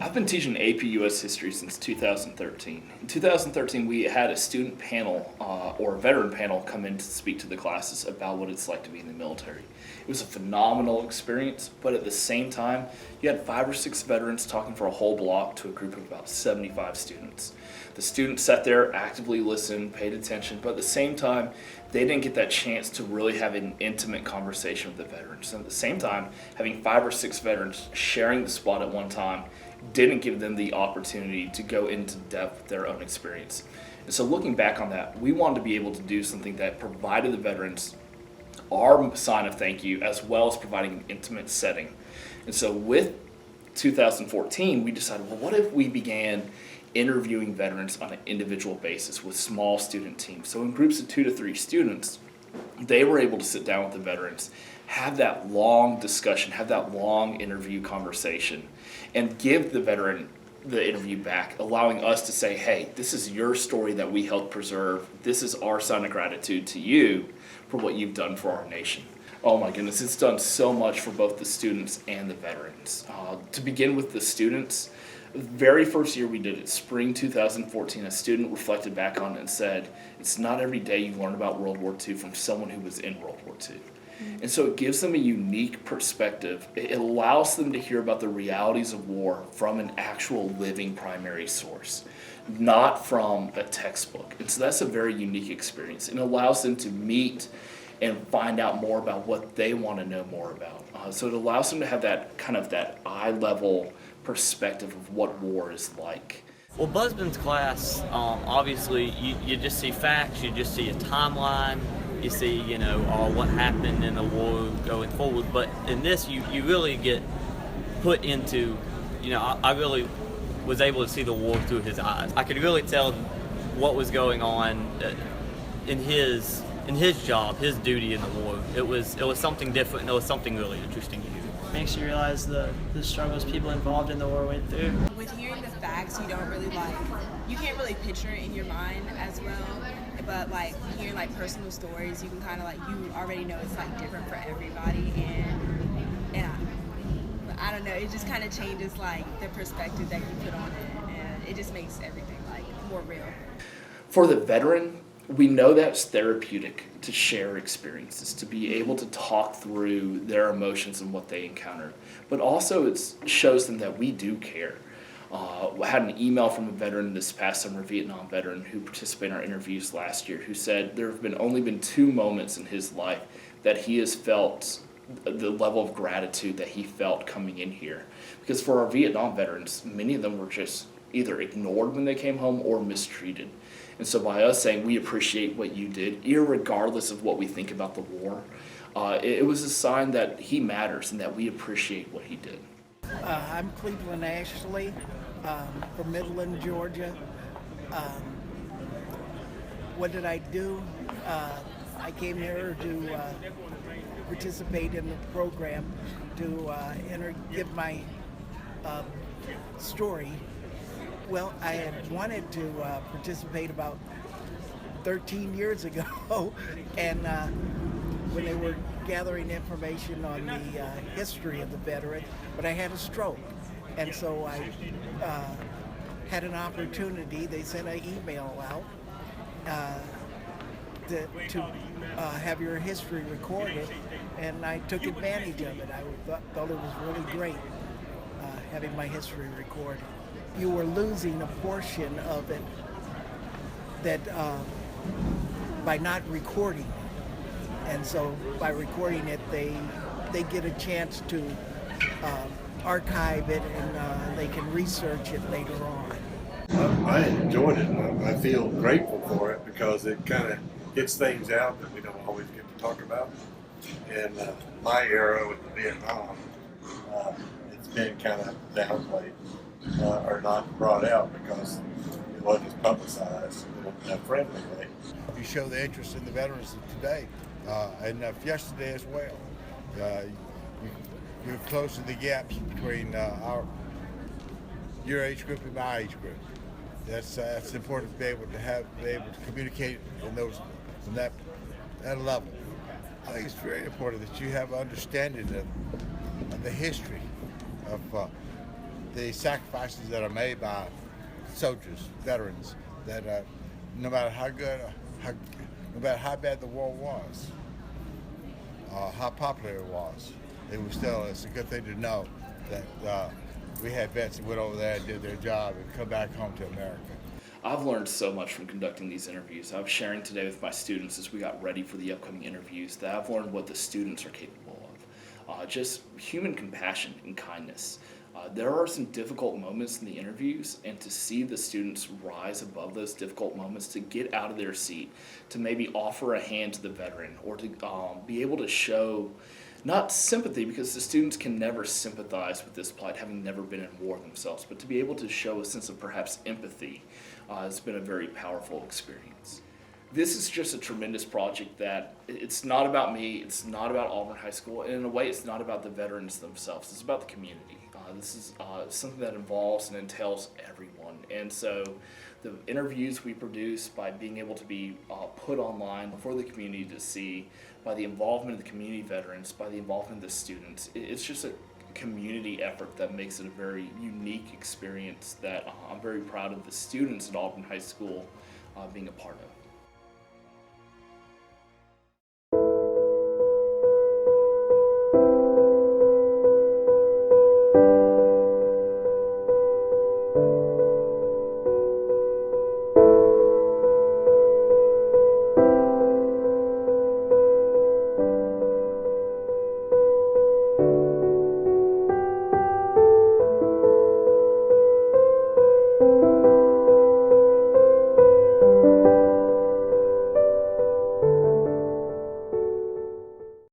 I've been teaching AP US History since 2013. In 2013, we had a student panel or a veteran panel come in to speak to the classes about what it's like to be in the military. It was a phenomenal experience, but at the same time, you had 5 or 6 veterans talking for a whole block to a group of about 75 students. The students sat there, actively listened, paid attention, but at the same time, they didn't get that chance to really have an intimate conversation with the veterans. And at the same time, having 5 or 6 veterans sharing the spot at one time didn't give them the opportunity to go into depth with their own experience. And so looking back on that, we wanted to be able to do something that provided the veterans our sign of thank you, as well as providing an intimate setting. And so with 2014, we decided, well, what if we began interviewing veterans on an individual basis with small student teams? So in groups of 2 to 3 students, they were able to sit down with the veterans, have that long discussion, have that long interview conversation, and give the veteran the interview back, allowing us to say, hey, this is your story that we helped preserve. This is our sign of gratitude to you for what you've done for our nation. Oh my goodness, it's done so much for both the students and the veterans. To begin with the students, the very first year we did it, spring 2014, a student reflected back on it and said, it's not every day you learn about World War II from someone who was in World War II. And so it gives them a unique perspective. It allows them to hear about the realities of war from an actual living primary source, not from a textbook. And so that's a very unique experience. And it allows them to meet and find out more about what they want to know more about. So it allows them to have that kind of that eye-level perspective of what war is like. Well, Busbin's class, obviously, you just see facts, you just see a timeline, you see, what happened in the war going forward. But in this, you really get put into, I really was able to see the war through his eyes. I could really tell what was going on in his job, his duty in the war. It was something different, and it was something really interesting to hear. Makes you realize the struggles people involved in the war went through. With hearing the facts, you can't really picture it in your mind as well, but hearing personal stories, you can kind of you already know it's different for everybody, and I don't know, it just kind of changes the perspective that you put on it, and it just makes everything more real. For the veteran, we know that's therapeutic to share experiences, to be able to talk through their emotions and what they encountered. But also it shows them that we do care. I had an email from a veteran this past summer, a Vietnam veteran who participated in our interviews last year, who said there have only been 2 moments in his life that he has felt the level of gratitude that he felt coming in here. Because for our Vietnam veterans, many of them were just either ignored when they came home or mistreated. And so by us saying we appreciate what you did, irregardless of what we think about the war, it was a sign that he matters and that we appreciate what he did. I'm Cleveland Ashley from Midland, Georgia. What did I do? I came here to participate in the program to give my story. Well, I had wanted to participate about 13 years ago, and when they were gathering information on the history of the veteran, but I had a stroke, and so I had an opportunity. They sent an email out to have your history recorded, and I took advantage of it. I thought it was really great having my history recorded. You were losing a portion of it that by not recording it. And so by recording it, they get a chance to archive it, and they can research it later on. I enjoyed it. I feel grateful for it because it kind of gets things out that we don't always get to talk about. And my era with the Vietnam, it's been kind of downplayed. Or not brought out because it wasn't as publicized in a friendly way. You show the interest in the veterans of today and of yesterday as well. You're closing the gaps between your age group and my age group. That's important to be able to communicate in that level. I think it's very important that you have an understanding of the history of the sacrifices that are made by soldiers, veterans, that no matter how good, no matter how bad the war was, how popular it was still, it's a good thing to know that we had vets that went over there and did their job and come back home to America. I've learned so much from conducting these interviews. I was sharing today with my students as we got ready for the upcoming interviews that I've learned what the students are capable of. Just human compassion and kindness. There are some difficult moments in the interviews, and to see the students rise above those difficult moments, to get out of their seat, to maybe offer a hand to the veteran, or to be able to show not sympathy, because the students can never sympathize with this plight, having never been in war themselves, but to be able to show a sense of perhaps empathy has been a very powerful experience. This is just a tremendous project that it's not about me, it's not about Auburn High School, and in a way it's not about the veterans themselves, it's about the community. This is something that involves and entails everyone, and so the interviews we produce, by being able to be put online for the community to see, by the involvement of the community veterans, by the involvement of the students, it's just a community effort that makes it a very unique experience that I'm very proud of the students at Auburn High School being a part of.